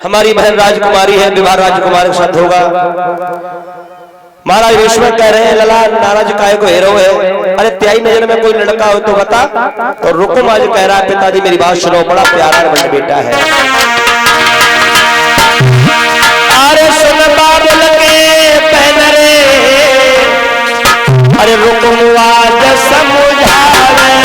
हमारी बहन राजकुमारी है, विवाह राजकुमारी के साथ होगा। महाराज विश्व कह रहे हैं लला नाराज काहे को हेरो है, अरे त्याई नजर में कोई लड़का हो तो बता। तो रुकुम आज कह रहा है पिताजी मेरी बात सुनो, बड़ा प्यारा बंद बेटा है। अरे सुन बाबुल के पहन रे, अरे रुकुम आज समझावे।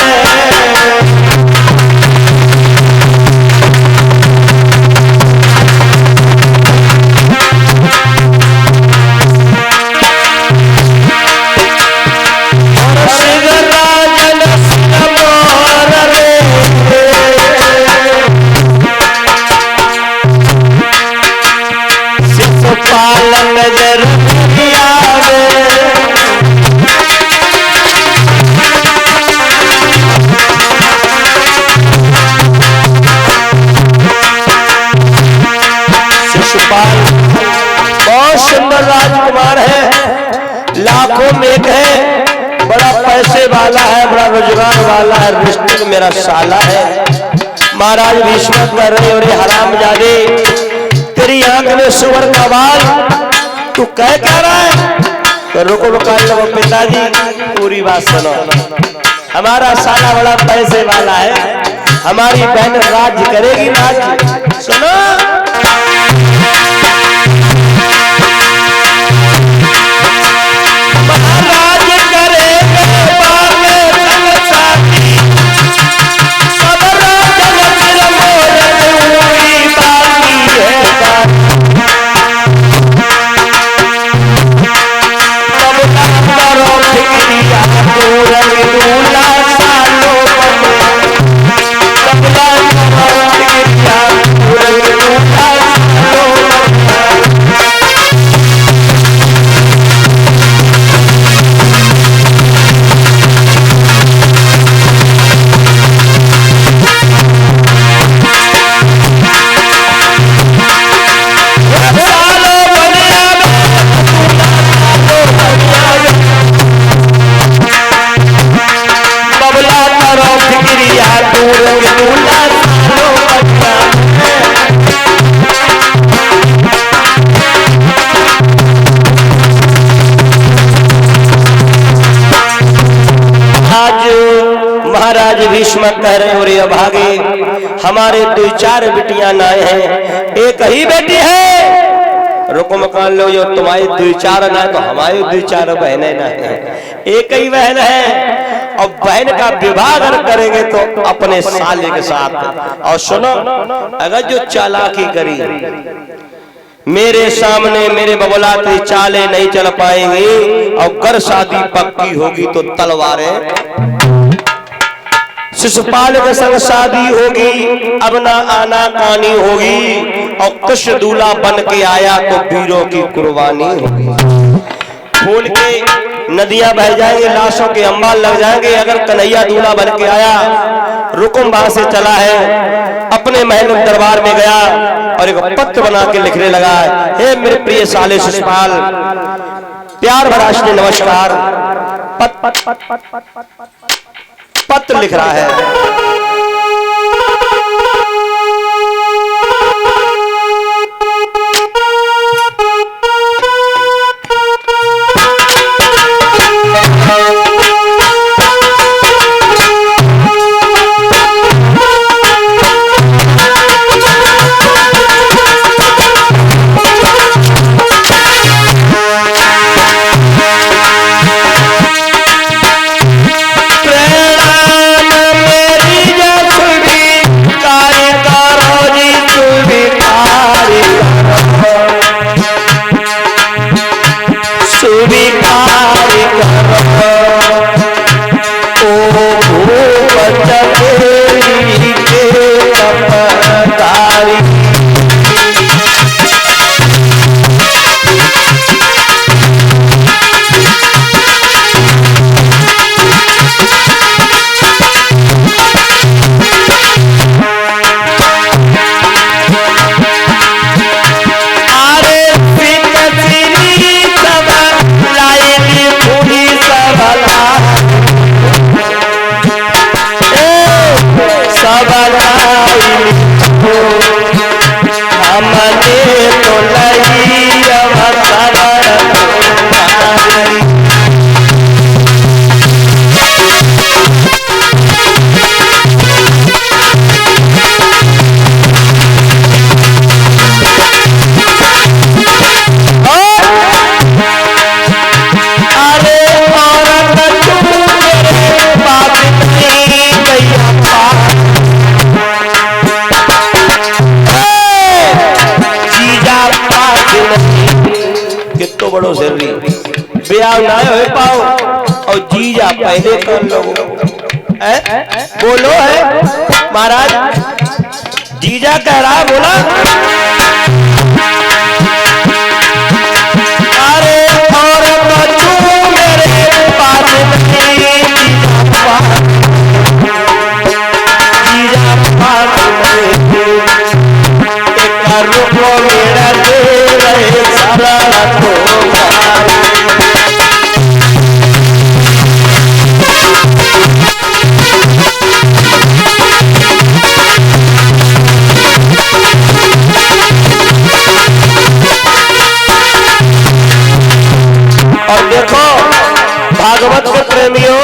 बहुत सुंदर राजकुमार है, लाखों में एक है, बड़ा पैसे वाला है, बड़ा रोजगार वाला है, रिश्ते मेरा साला है। महाराज भीष्म कर रहे और हरामजादे तेरी आंख में सुअर का बाल, तू कह रहा है? तो रुको लो पिताजी पूरी बात सुनो। हमारा साला बड़ा पैसे वाला है, हमारी बहन राज करेगी राज। सुनो भीष्म कह रहे हो रे अभागे, हमारे 2-4 बिटियां नाए हैं, एक ही बेटी है। रुको मकान लो, जो तुम्हारी 2-4 ना तो हमारी 2-4 बहनें ना है, एक ही बहन है। और बहन का विवाह अगर करेंगे तो अपने साले के साथ। और सुनो अगर जो चालाकी करी मेरे सामने मेरे बबुलाती चाले नहीं चल पाएंगी, और अगर शादी पक्की होगी तो तलवारें। शिशुपाल के संग शादी होगी, अब ना आना कानी होगी, और कृष्ण दूल्हा बन के आया तो वीरों की कुर्बानी होगी। फूल के नदियां बह जाएंगे, लाशों के अंबाल लग जाएंगे, अगर कन्हैया दूल्हा बन के आया। रुकुम वहां से चला है, अपने महल दरबार में गया और एक पत्र बना के लिखने लगा, हे मेरे प्रिय साले शिशुपाल, प्यार भरा श्री नमस्कार। पत्र लिख रहा है। मेरी मने तो लई अवसर तुम्हारी। कितो बड़ो जरूरी ब्याह ना हो पाओ और जीजा पहले कर लो। बोलो है महाराज, जीजा कह रहा बोला। अरे और बच्चों मेरे पास जीजा पास एक रुको मेरा दे रहे सारा और देखो भागवत के प्रेमियों,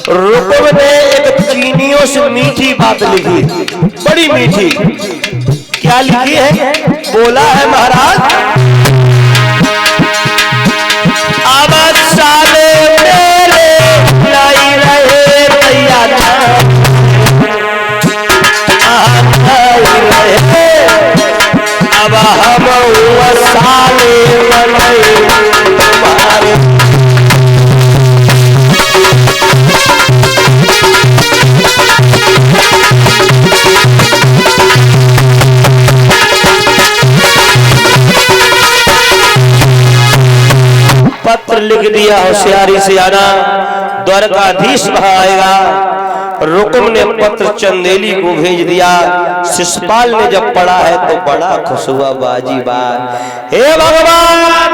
रुकुम ने एक चीनियों से मीठी बात लिखी, बड़ी मीठी। क्या लिखी है? बोला है महाराज, अब साले मेरे नहीं रहे भैया रहे, अब हम साले बने तुम्हारे। पत्र लिख दिया होशियारी से आना, द्वारकाधीश वहां आएगा। रुकुम ने पत्र चंदेली को भेज दिया। शिशुपाल ने जब पढ़ा है तो बड़ा खुश हुआ। बाजी बात, हे भगवान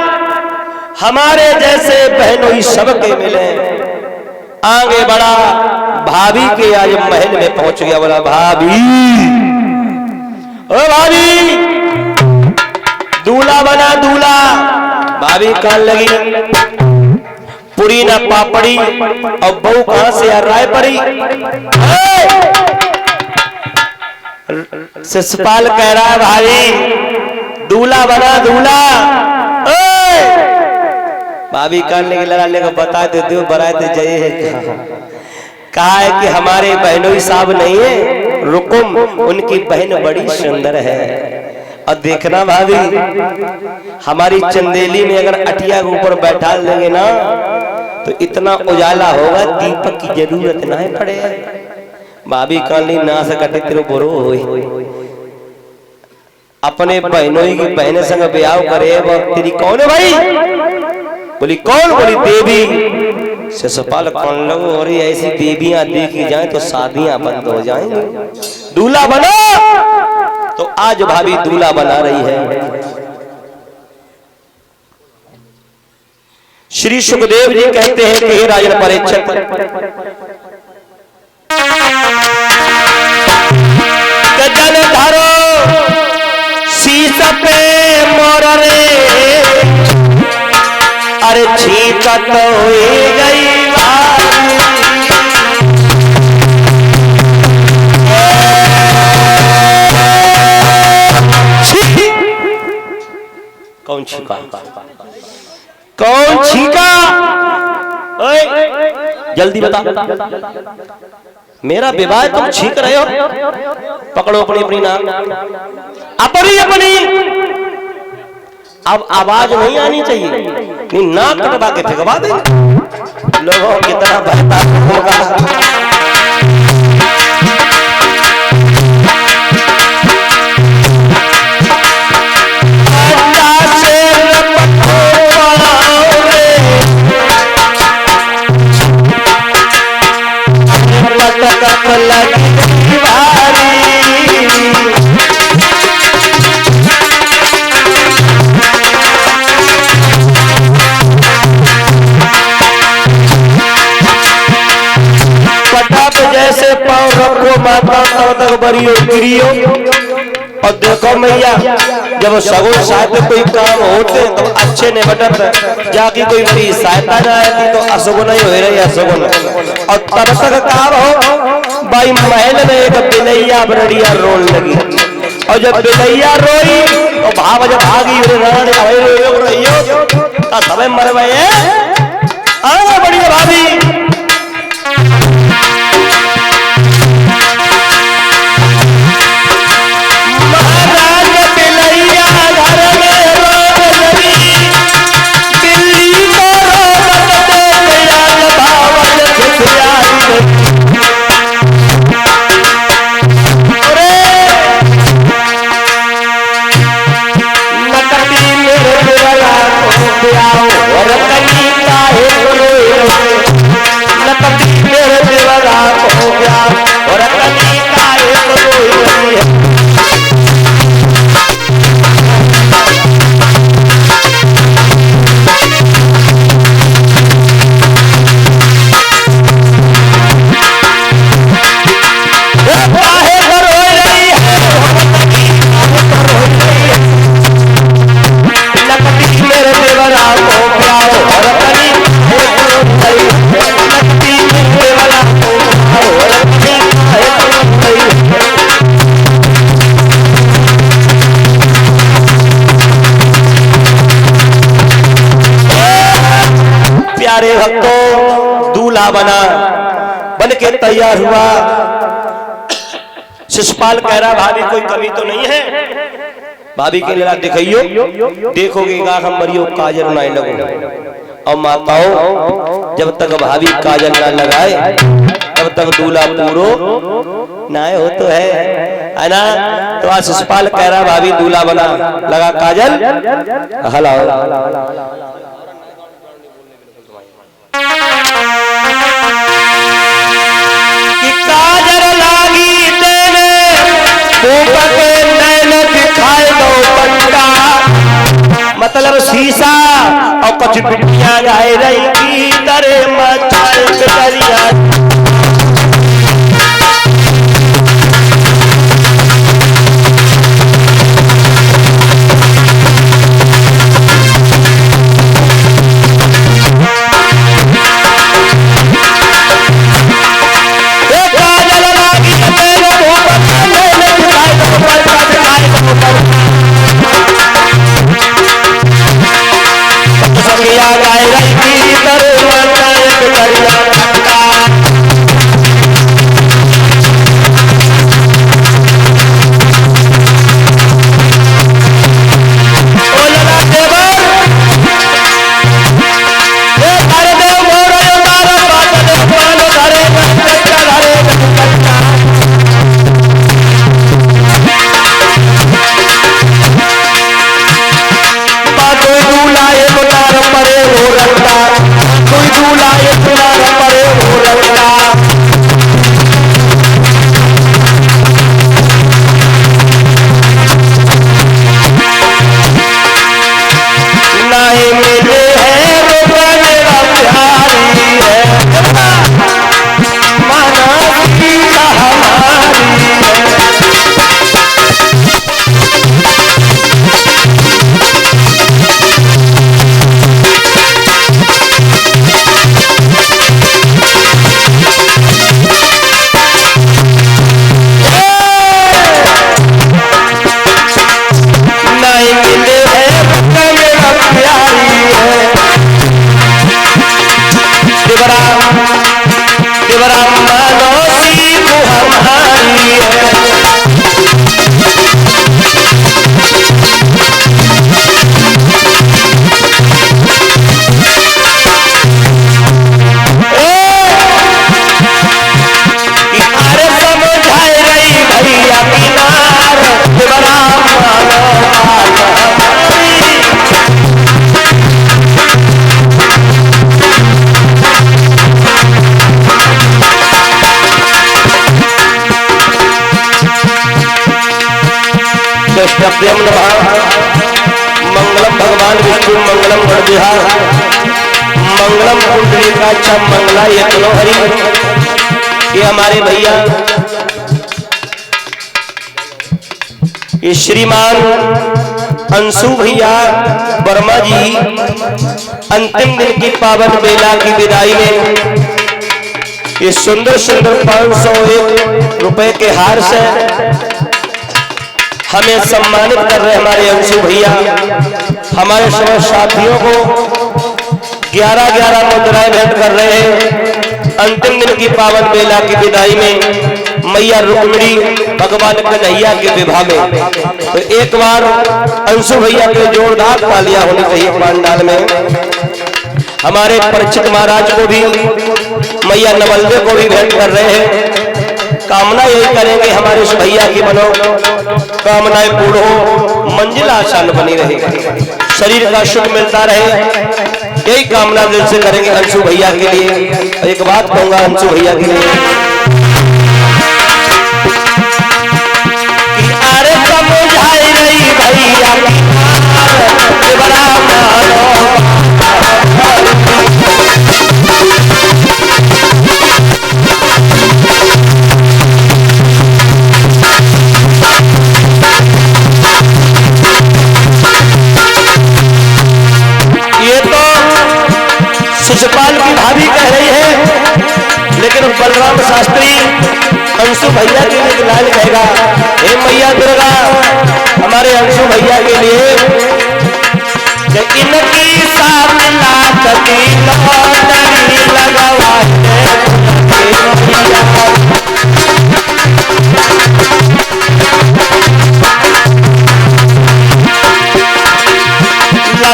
हमारे जैसे बहनोई सबके मिले। आगे बढ़ा, भाभी के आज महल में पहुंच गया। बोला भाभी, ओ भाभी, दूल्हा बना दूल्हा। भाभी कान लगी, पूरी ना पापड़ी और बहू कहां से आ राय पड़ी। शिशुपाल कह रहा है भाभी दूल्हा बना दूल्हा। भाभी कान लगी, लड़ा लेकर बता देते हो बराते जय। कहा है कि हमारे बहनोई साहब नहीं है, रुकुम उनकी बहन बड़ी सुंदर है। और देखना भाभी, हमारी चंदेली में अगर अटिया के ऊपर बैठा लेंगे ना तो इतना उजाला होगा दीपक की जरूरत ना पड़े। भाभी काली ना से कटे तेरे बुरो होई, अपने बहनोई की बहने संग ब्याह करे। तेरी कौन है भाई? बोली कौन? बोली देवी। शिशुपाल कौन लोग? और ऐसी देवियां देखी जाए तो शादियां बंद हो जाएंगी। दूल्हा बना, तो आज भाभी दूल्हा बना रही है। श्री सुखदेव जी कहते हैं कि हे राजन परीक्षित, जल धरो शीश पे मोर रे, अरे छीकत हो गई कौन छीका? कौन छीका? जल्दी बता। मेरा विवाह तुम छीक रहे हो? पकड़ो अपनी अपनी नाक, अपनी अपनी। अब आवाज नहीं आनी चाहिए, नहीं नाक कटवा के फेंकवा दे। लोगों की तरह बहता होगा। जैसे पाँव रखो माता तब तक बरियो गिरियो। और देखो मैया जब सगुन साहित्य कोई काम होते तो अच्छे ने बटत जाके कोई बड़ी सहायता न आती तो असगुन ही हो रही असगुन। और तब तक काम हो भाई महल में एक बिलैया बरड़िया रोन लगी और जब बिलैया रोई तो भाव जब भागी सब मर गए बड़ी भाभी प्यारे भक्तों दूल्हा बन के तैयार हुआ। शिषपाल कह रहा भाभी कोई कमी तो नहीं है, भाभी के लिए दिखाइयो देखोगे हम मरियो काजल ना लगो। और माताओं जब तक भाभी काजल ना लगाए तब तक दूल्हा पूरो ना हो तो है ना। तो आज शिषपाल कह रहा भाभी दूल्हा बना लगा काजल हला कि काजल लागी तेरे ऊपर के नैन दिखाए दो पंटा मतलब शीशा और कुछ बिटिया गाय रही की तरह मचाए करिया मंगलम भगवान विष्णु मंगलम गणविहार मंगलम पुंडरीकाक्ष मंगला यत्नो हरि। ये हमारे भैया ये श्रीमान अंशु भैया वर्मा जी अंतिम दिन की पावन बेला की विदाई में ये सुंदर सुंदर 501 रुपए के हार से हमें सम्मानित कर रहे हमारे अंशु भैया। हमारे सब साथियों को 11-11 मुद्राएं भेंट कर रहे हैं अंतिम दिन की पावन बेला की विदाई में मैया रुक्मिणी भगवान कन्हैया के विवाह में। तो एक बार अंशु भैया के जोरदार तालियां होनी चाहिए पंडाल में। हमारे परिचित महाराज को भी मैया नवलवे को भी भेंट कर रहे हैं। कामना यही करेंगे हमारे इस भैया की बनो कामनाएं पूर्ण हो, मंजिल आसान बनी रहे, शरीर का सुख मिलता रहे, यही कामना दिल से करेंगे अंशु भैया के लिए। एक बात कहूंगा अंशु भैया के लिए कि अरे समझाई रही भैया बड़ा शिशुपाल की भाभी कह रही है, लेकिन बलराम शास्त्री अंशु भैया के लिए लाल कहेगा, हे मैया दुर्गा हमारे अंशु भैया के लिए इनकी साथ लाखती लॉटरी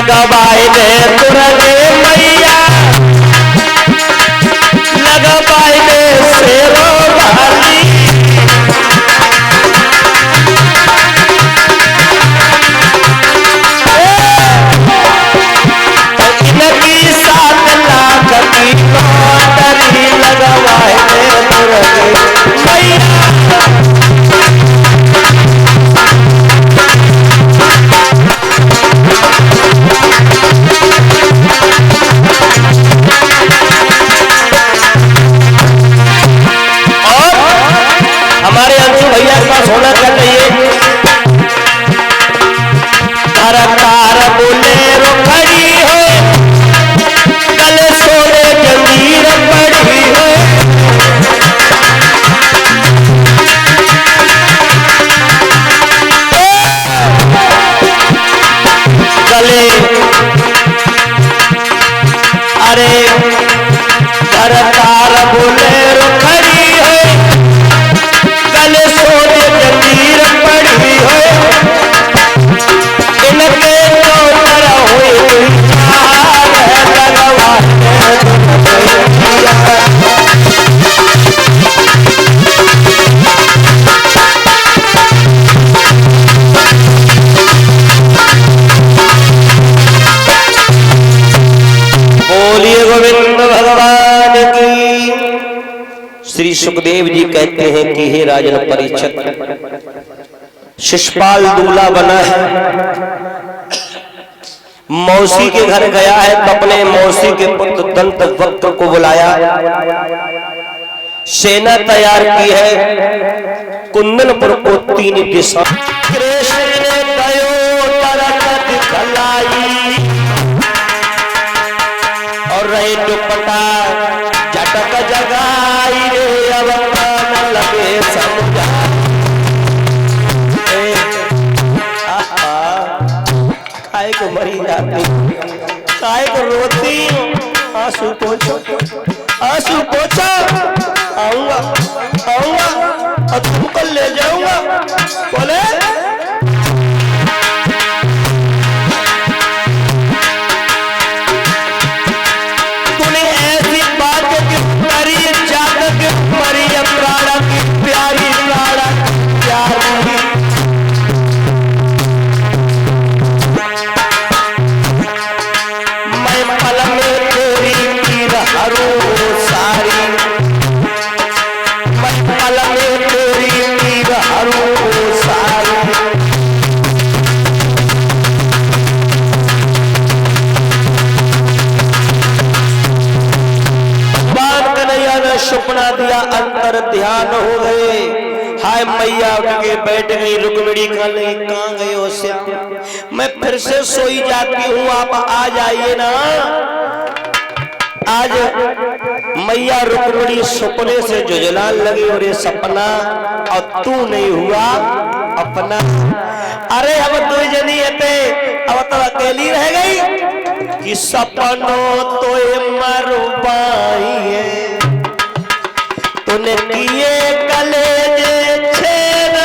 लगवाए दे तुरंत मैया लगवाए दे शेरो भाली इनकी 7 लाख की लॉटरी लगवाए दे तुरंत मैया। हमारे अंशु भैया के पास होना चाहिए कार बोलेरो खड़ी हो कल सोने जंजीर पड़ी हो गले अरे घर कार बोलेरो खड़ी हो कल सोने जंजीर पड़ी हो इनके चौतर हुए बोलिए गोविंद भगवान की। श्री सुखदेव जी कहते हैं कि हे राजन परीक्षित शिशुपाल दूल्हा बना है, मौसी के घर गया है तो अपने मौसी के पुत्र दंतवक्त्र को बुलाया, सेना तैयार की है कुंदनपुर को 3 दिशा कृष्ण ने कयो तरत दिखलाई और रहे दुपट्टा झटक जगाई रे अवतार लगे समझा काय को मरी जाती काय को रोती आंसू पोछो आऊंगा और तुमको ले जाऊंगा। बोले तूने ऐसी बात की मरी जात की मरी प्राणा की प्यारी प्राणा प्यारी सपना दिया अंतर ध्यान हो गए। आए मैया उठ के बैठ गई। रुक्मिणी कहने कहाँ गए हो श्याम, मैं फिर से सोई जाती हूँ, आप आ जाइए ना। आज मैया रुक्मिणी सपने से जुझलाने लगी और ये सपना और तू नहीं हुआ अपना। अरे अब तू जनी थे, अब तो अकेली रह गई कि सपनों तो मरुबाई है, तूने किए कलेजे छेद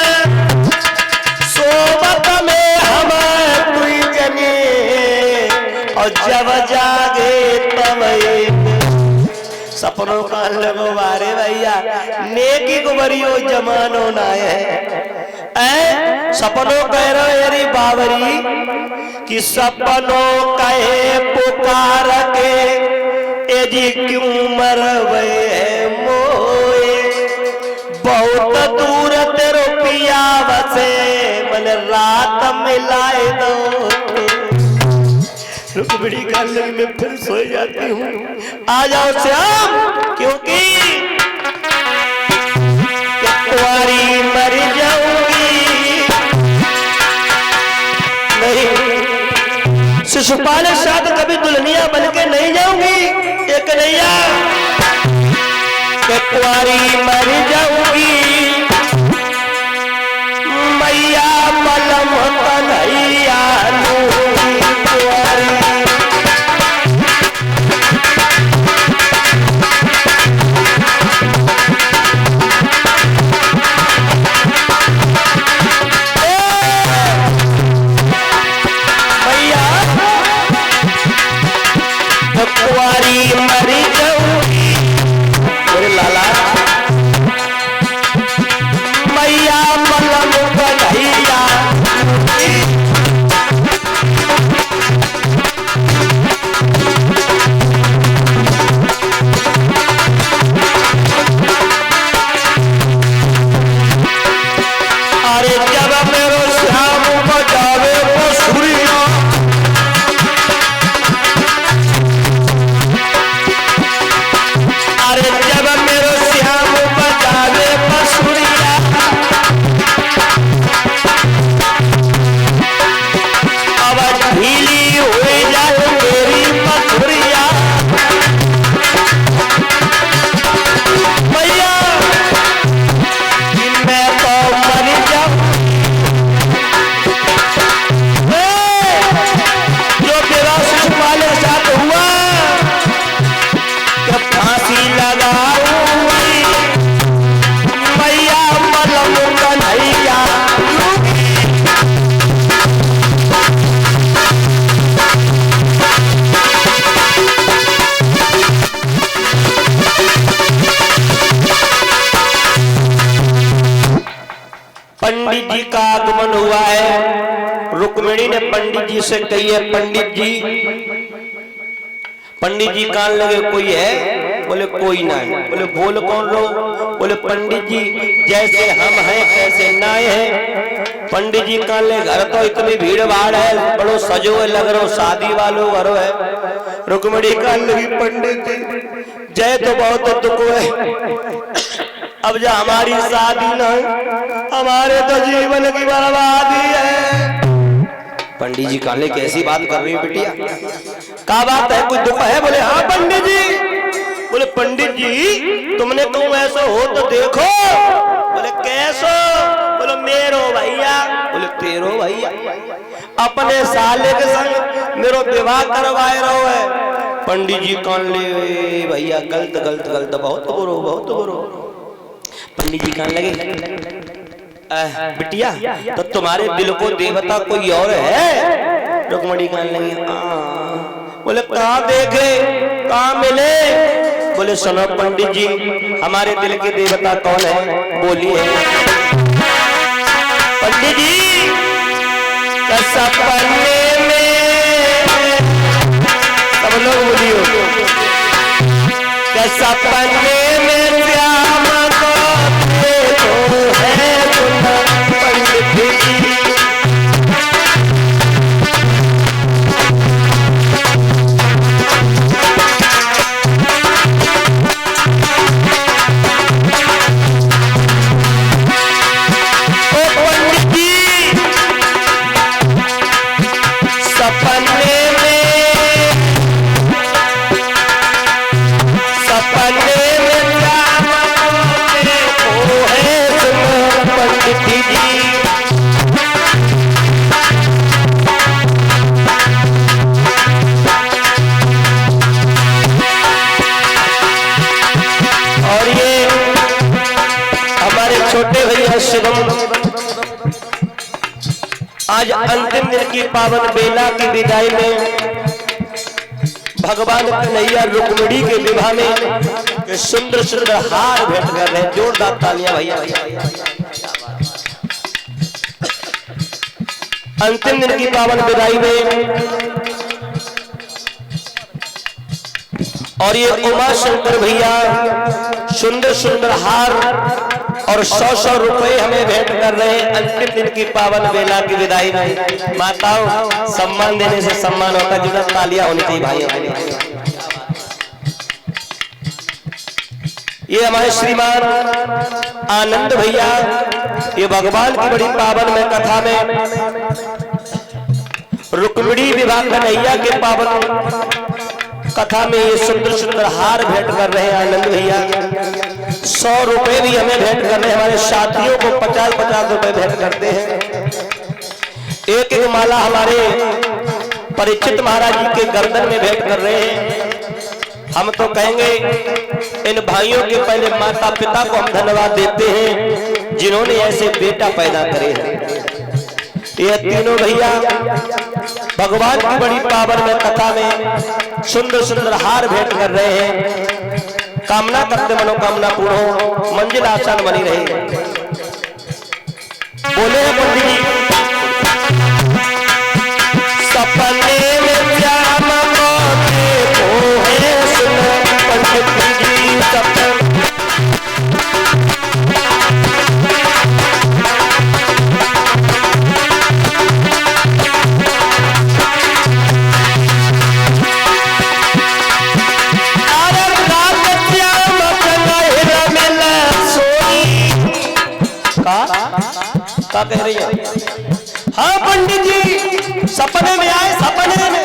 सोबत में हम तू जनी, और जब जागे तब सपनों का लगो बारे भैया नेकी को बरियो जमानो ना है। सपनों कह रहे अरे बाबरी कि सपनों कहे पुकार के ए जी क्यों मरवे मोए, बहुत दूर तेरो पिया बसे मन रात मिलाए दो। रुक्मिणी का लग में फिर सो जाती हूँ, आ जाओ श्याम, क्योंकि कुंवारी मर जाऊंगी नहीं, शिशुपाल साथ कभी दुल्हनिया बनके नहीं जाऊंगी। एक नैया कुंवारी मर जाऊंगी, मैया पलम कन्हैया कुंवारी। कुंवारी मरी जाऊंगी मेरे लाला, मैया पलम कन्हैया। अरे जब मेरो श्याम बजावे बंसुरिया, अरे जब मेरो श्याम बजावे बंसुरिया, आवाज ढीली हो जाए मेरी मथुरिया। मैया कि मैं तो मर जाऊं, जो मेरा शिशुपाल के साथ हुआ जब फांसी लगाऊंगी, मैया पलम कन्हैया। पंडित जी का आगमन हुआ है। रुक्मिणी ने पंडित जी से कही है, पंडित जी कान लगे कोई है? बोले कोई ना है। बोले बोल कौन लो? बोले पंडित जी जैसे हम हैं कैसे ना है। पंडित जी कान ले घर तो इतनी भीड़ भाड़ है, बड़ो सजो लग रहा, शादी वालों घर है। रुक्मिणी कान लगी पंडित जी जय तो बहुत दुख है, अब जो हमारी शादी न हमारे तो जीवन की बर्बादी है। पंडित जी काले कैसी बात कर रही हो बिटिया, क्या बात है, कुछ दुख है? बोले हाँ पंडित जी। बोले पंडित जी तुमने कहूँ ऐसा हो तो देखो। बोले कैसो? बोले मेरो भैया। बोले तेरो भैया? अपने साले के संग मेरो विवाह करवाए रहो है। पंडित जी कान ले भैया गलत गलत गलत, बहुत बुरो बहुत बुरो। पंडित जी कहने लगे बिटिया तो तुम्हारे दिल को देवता कोई और है? रुक्मिणी कहने लगी बोले कहाँ देखे कहाँ मिले? बोले सुनो पंडित जी हमारे दिल के देवता कौन है? बोलिए। पंडित जी सपने में, सब लोग बोलियो, सपने में श्याम को देखो है पंडित जी। सपने में श्याम को है सुनो पंडित जी। और ये हमारे छोटे भैया शिवम आज अंतिम दिन की पावन बेला की विदाई में भगवान कन्हैया रुक्मिणी के विवाह में सुंदर सुंदर हार भेंट कर रहे हैं। जोरदार तालियां भैया। अंतिम दिन की पावन विदाई में और ये उमा शंकर भैया सुंदर सुंदर हार और 100-100 रुपए हमें भेंट कर रहे हैं अंतिम दिन की पावन बेला की विदाई में। माताओं, सम्मान देने से सम्मान होता है, जुड़ा तालियां होनी चाहिए भाइयों। ये हमारे श्रीमान आनंद भैया, ये भगवान की बड़ी पावन में कथा में रुक्मिणी विवाह कन्हैया के पावन कथा में ये सुंदर सुंदर हार भेंट कर रहे हैं आनंद भैया। 100 रुपए भी हमें भेंट कर रहे हैं। हमारे साथियों को 50-50 रुपए भेंट करते हैं। एक एक माला हमारे परिचित महाराज जी के गर्दन में भेंट कर रहे हैं। हम तो कहेंगे इन भाइयों के पहले माता पिता को हम धन्यवाद देते हैं जिन्होंने ऐसे बेटा पैदा करे हैं। ये तीनों भैया भगवान की बड़ी पावन में कथा में सुंदर सुंदर हार भेंट कर रहे हैं। कामना करते मनोकामना पूर्ण हो, मंजिल आसान बनी रहे। बोले पंडित जी, सपने में श्याम को है सुनो पंडित जी सपने। क्या कह रही है? हाँ पंडित जी, सपने में आए, सपने में